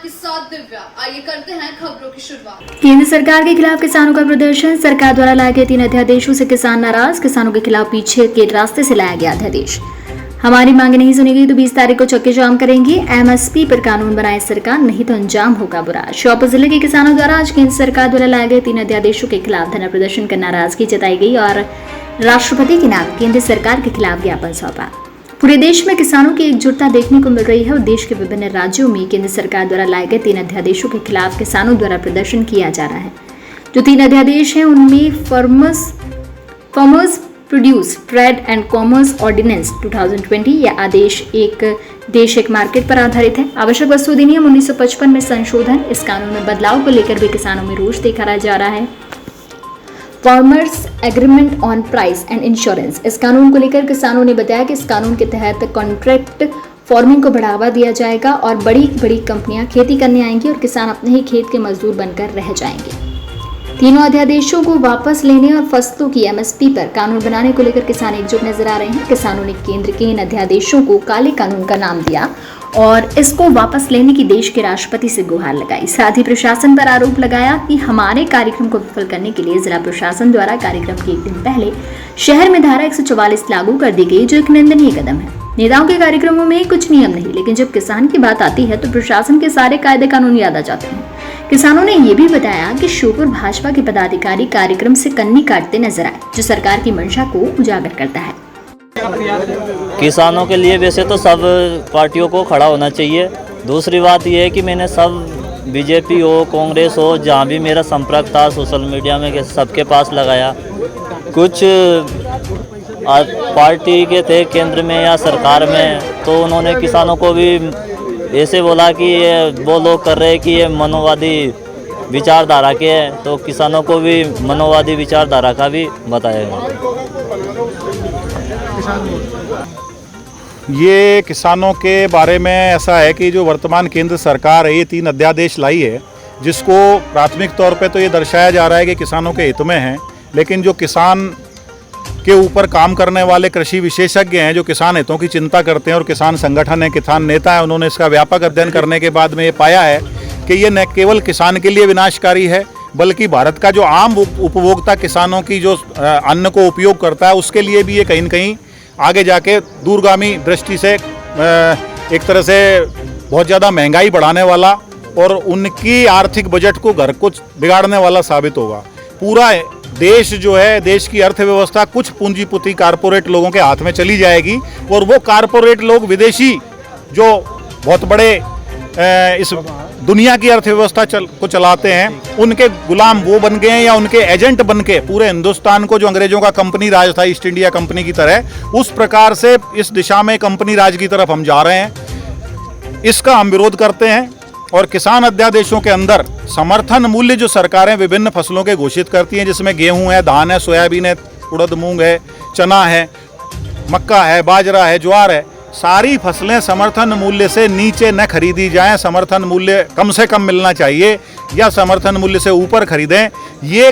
आपके साथ दिव्या। आइए करते हैं खबरों की शुरुआत। केंद्र सरकार के खिलाफ किसानों का प्रदर्शन। सरकार द्वारा लाए गए 3 अध्यादेशों से किसान नाराज। किसानों के खिलाफ पीछे के रास्ते से लाया गया अध्यादेश। हमारी मांगे नहीं सुनी गई तो 20 तारीख को चक्के जाम करेंगे। एमएसपी पर कानून बनाए सरकार, नहीं तो अंजाम होगा बुरा। श्योपुर जिले के किसानों द्वारा आज केंद्र सरकार द्वारा लाए गए 3 अध्यादेशों के खिलाफ धरना प्रदर्शन कर नाराजगी जताई गई और राष्ट्रपति के नाम केंद्र सरकार के खिलाफ ज्ञापन सौंपा। पूरे देश में किसानों की एकजुटता देखने को मिल रही है और देश के विभिन्न राज्यों में केंद्र सरकार द्वारा लाए गए 3 अध्यादेशों के खिलाफ किसानों द्वारा प्रदर्शन किया जा रहा है। जो 3 अध्यादेश हैं उनमें farmers produce trade and commerce ordinance 2020 यह आदेश एक देश एक मार्केट पर आधारित है। आवश्यक वस्तु अधिनियम 1955 में संशोधन, इस कानून में बदलाव को लेकर भी किसानों में रोष देखा जा रहा है। Farmers agreement on price and insurance, इस कानून को लेकर किसानों ने बताया कि इस कानून के तहत कॉन्ट्रैक्ट फार्मिंग को बढ़ावा दिया जाएगा और बड़ी बड़ी कंपनियां खेती करने आएंगी और किसान अपने ही खेत के मजदूर बनकर रह जाएंगे। तीनों अध्यादेशों को वापस लेने और फसलों की एमएसपी पर कानून बनाने को लेकर किसान एकजुट नजर आ रहे हैं। किसानों ने केंद्र के इन अध्यादेशों को काले कानून का नाम दिया और इसको वापस लेने की देश के राष्ट्रपति से गुहार लगाई। साथ ही प्रशासन पर आरोप लगाया कि हमारे कार्यक्रम को विफल करने के लिए जिला प्रशासन द्वारा कार्यक्रम के एक दिन पहले शहर में धारा 144 लागू कर दी गई, जो एक निंदनीय कदम है। नेताओं के कार्यक्रमों में कुछ नियम नहीं, लेकिन जब किसान की बात आती है तो प्रशासन के सारे कायदे कानून याद आ जाते हैं। किसानों ने ये भी बताया कि श्योपुर भाजपा के पदाधिकारी कार्यक्रम से कन्नी काटते नजर आए, जो सरकार की मंशा को उजागर करता है। किसानों के लिए वैसे तो सब पार्टियों को खड़ा होना चाहिए। दूसरी बात यह है कि मैंने सब बीजेपी हो, कांग्रेस हो, जहाँ भी मेरा संपर्क था सोशल मीडिया में सबके पास लगाया। कुछ पार्टी के थे केंद्र में या सरकार में, तो उन्होंने किसानों को भी ऐसे बोला कि ये वो लोग कर रहे हैं कि ये मनोवादी विचारधारा के हैं, तो किसानों को भी मनोवादी विचारधारा का भी बताया। ये किसानों के बारे में ऐसा है कि जो वर्तमान केंद्र सरकार है ये 3 अध्यादेश लाई है, जिसको प्राथमिक तौर पे तो ये दर्शाया जा रहा है कि किसानों के हित में है, लेकिन जो किसान के ऊपर काम करने वाले कृषि विशेषज्ञ हैं, जो किसान हितों की चिंता करते हैं और किसान संगठन है, किसान नेता है, उन्होंने इसका व्यापक अध्ययन करने के बाद में ये पाया है कि ये न केवल किसान के लिए विनाशकारी है, बल्कि भारत का जो आम उपभोक्ता किसानों की जो अन्न को उपयोग करता है उसके लिए भी ये कहीं न कहीं आगे जाके दूरगामी दृष्टि से एक तरह से बहुत ज़्यादा महंगाई बढ़ाने वाला और उनकी आर्थिक बजट को घर कुछ बिगाड़ने वाला साबित होगा। पूरा देश जो है, देश की अर्थव्यवस्था कुछ पूंजीपति कारपोरेट लोगों के हाथ में चली जाएगी और वो कारपोरेट लोग विदेशी जो बहुत बड़े इस दुनिया की अर्थव्यवस्था को चलाते हैं, उनके गुलाम वो बन गए हैं या उनके एजेंट बन के पूरे हिंदुस्तान को, जो अंग्रेजों का कंपनी राज था ईस्ट इंडिया कंपनी की तरह, उस प्रकार से इस दिशा में कंपनी राज की तरफ हम जा रहे हैं। इसका हम विरोध करते हैं और किसान अध्यादेशों के अंदर समर्थन मूल्य जो सरकारें विभिन्न फसलों के घोषित करती हैं, जिसमें गेहूं है, धान है, सोयाबीन है, उड़द मूंग है, चना है, मक्का है, बाजरा है, ज्वार है, सारी फसलें समर्थन मूल्य से नीचे न खरीदी जाएं। समर्थन मूल्य कम से कम मिलना चाहिए या समर्थन मूल्य से ऊपर खरीदें। ये